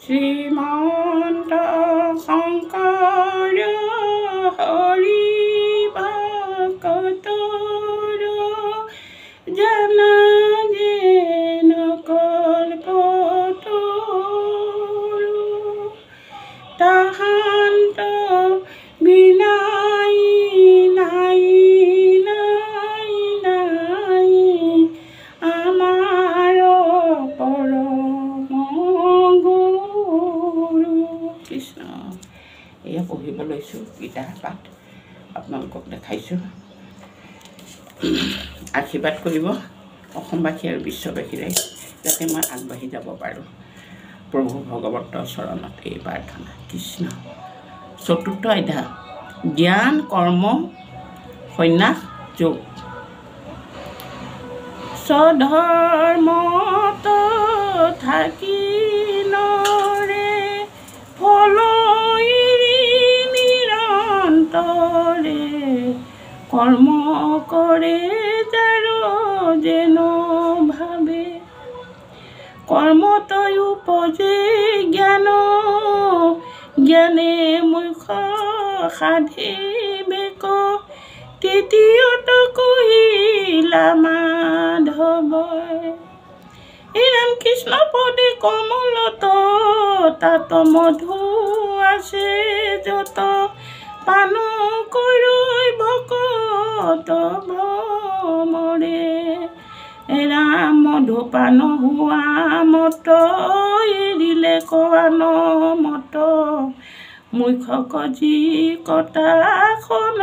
শ্ৰীমন্ত শংকৰ হৰি ভকতৰ জানা যেন কল্পতৰু তাহান্ত বিনাই নাই নাই নাই আমাৰ পৰম গুৰু কৃষ্ণ। এয়া পঢ়িব লৈছোঁ গীতা পাঠ, আপোনালোকক দেখাইছোঁ। আশীৰ্বাদ কৰিব অসমবাসী আৰু বিশ্ববাসীৰে, যাতে মই আগবাঢ়ি যাব পাৰোঁ। প্ৰভু ভগৱন্তৰ চৰণত এই প্ৰাৰ্থনা। কৃষ্ণ। চতুৰ্থ অধ্যায় জ্ঞান কৰ্ম সন্ন্যাস যোগ। স্বধৰ্মত থাকি নৰে ফল নিৰন্তৰে কৰ্ম কৰে যাৰ যেন ভাবে কৰ্মতই উপজে জ্ঞান জ্ঞানে মুখ্য সাধিবেক তৃতীয়ত কহিলা মাধৱ। এই ৰামকৃষ্ণ পদে কমলত তাত মধু আছে যত পান কৰি ভকত ভ্ৰমৰে। ৰাম মধুপান হোৱা মত এৰিলে কোৱান মত মুখ্যক যি কটাখন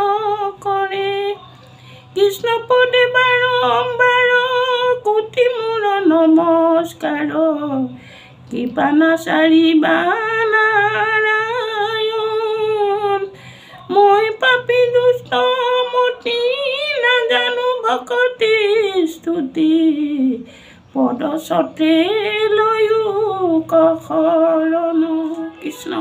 কৰে। কৃষ্ণ পদে বাৰম্বাৰ কোটি মোৰ নমস্কাৰ কৃপানাচাৰী নাৰায়ণ। মই পাপী দুষ্ট মতি নাজানো ভকতি স্তুতি পদ সতে লৈও কশৰণ। কৃষ্ণ।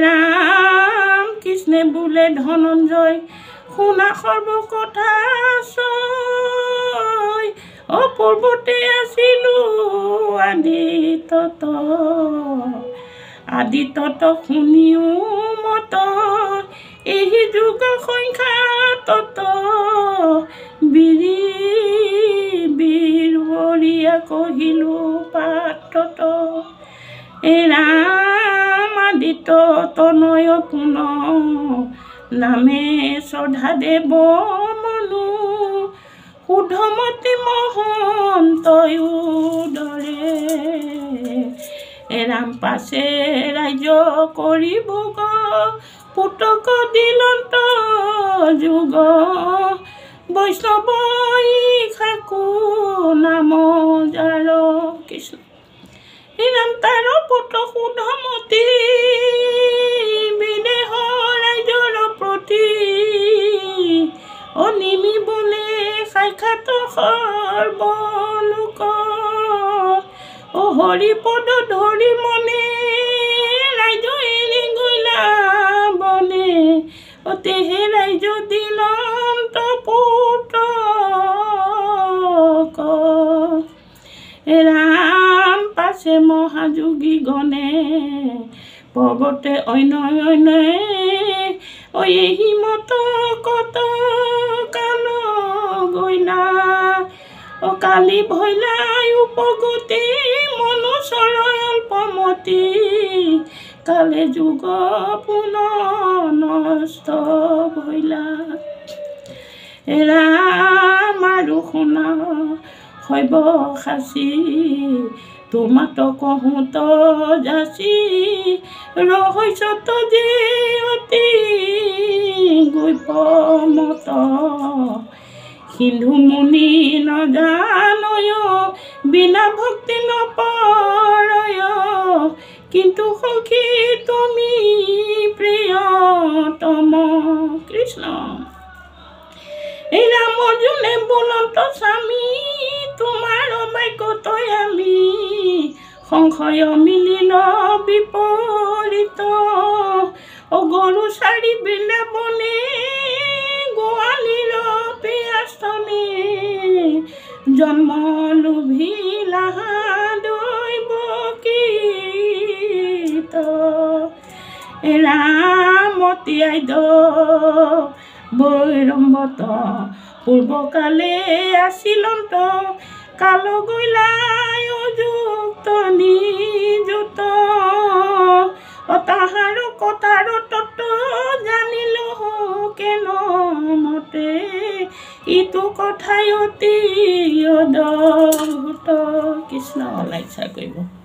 ৰাম কৃষ্ণে বোলে ধনঞ্জয় শুনা সৰ্ব কথা চয় পূৰ্বতে আছিলো আদি তত শুনিও মত এই যুগ সংখ্যা তত বীৰবৰীয়া কহিলো পাত্ৰত। ৰাম আদিত তনয় পুন নামে শ্ৰদ্ধা দেৱ মনু শুদ্ধমতি মহন্তয়ো দৰে। ৰাম পাছে ৰাজ্য কৰি ভোগ পুতক দিলন্ত যুগ বৈষ্ণৱ খাকো নাম যাৰ। কৃষ্ণ। ৰাম তাৰ পুত্ৰ শুদ্ধমতি বিদেহ ৰাজ্যৰ প্ৰতি অনিমিবলে সাক্ষাৎ সৰ্বলোক হৰিপদ ধৰি মনে ৰাজ্য এৰি গলা বনে তেহে ৰাজ্য দিলন্ত পুত্ৰক। ৰাম পাছে মহাযোগী গণে পৰ্বতে অন্য এই মত কত কাল গৈলা কালি ভৈলাই উপগতি মনুষ্যৰ অল্পমতি কালে যুগ পুনৰ নষ্ট ভৈলা। ৰাম আৰু শুনা শৈব সাচি তোমাত কহোত যাচি ৰহস্যত যে অতি গৈপমত সিন্ধু মুনি নজানয় বিনা ভক্তি নপৰয় কিন্তু সখী তুমি প্ৰিয়তম। কৃষ্ণ। এই ৰাম যোনে বলন্ত স্বামী তোমাৰ বাক্যতই আমি সংশয় মিলিল বিপৰীত গৰু চাৰি বিলে বনে গোৱালিৰ পিয়াস্তনে জন্ম লোভিলা দৈব কি ৰামতি আইদ বৈৰম্বত পূৰ্বকালে আছিলন্ত কাল গৈলাই অযুক্ত নিযুত তাহাৰ কথাৰ তত্ত্ব জানিলো কেন মতে ইটো কথাই অতি অদ্ভুত। কৃষ্ণ লাইক শ্বেয়াৰ কৰিব।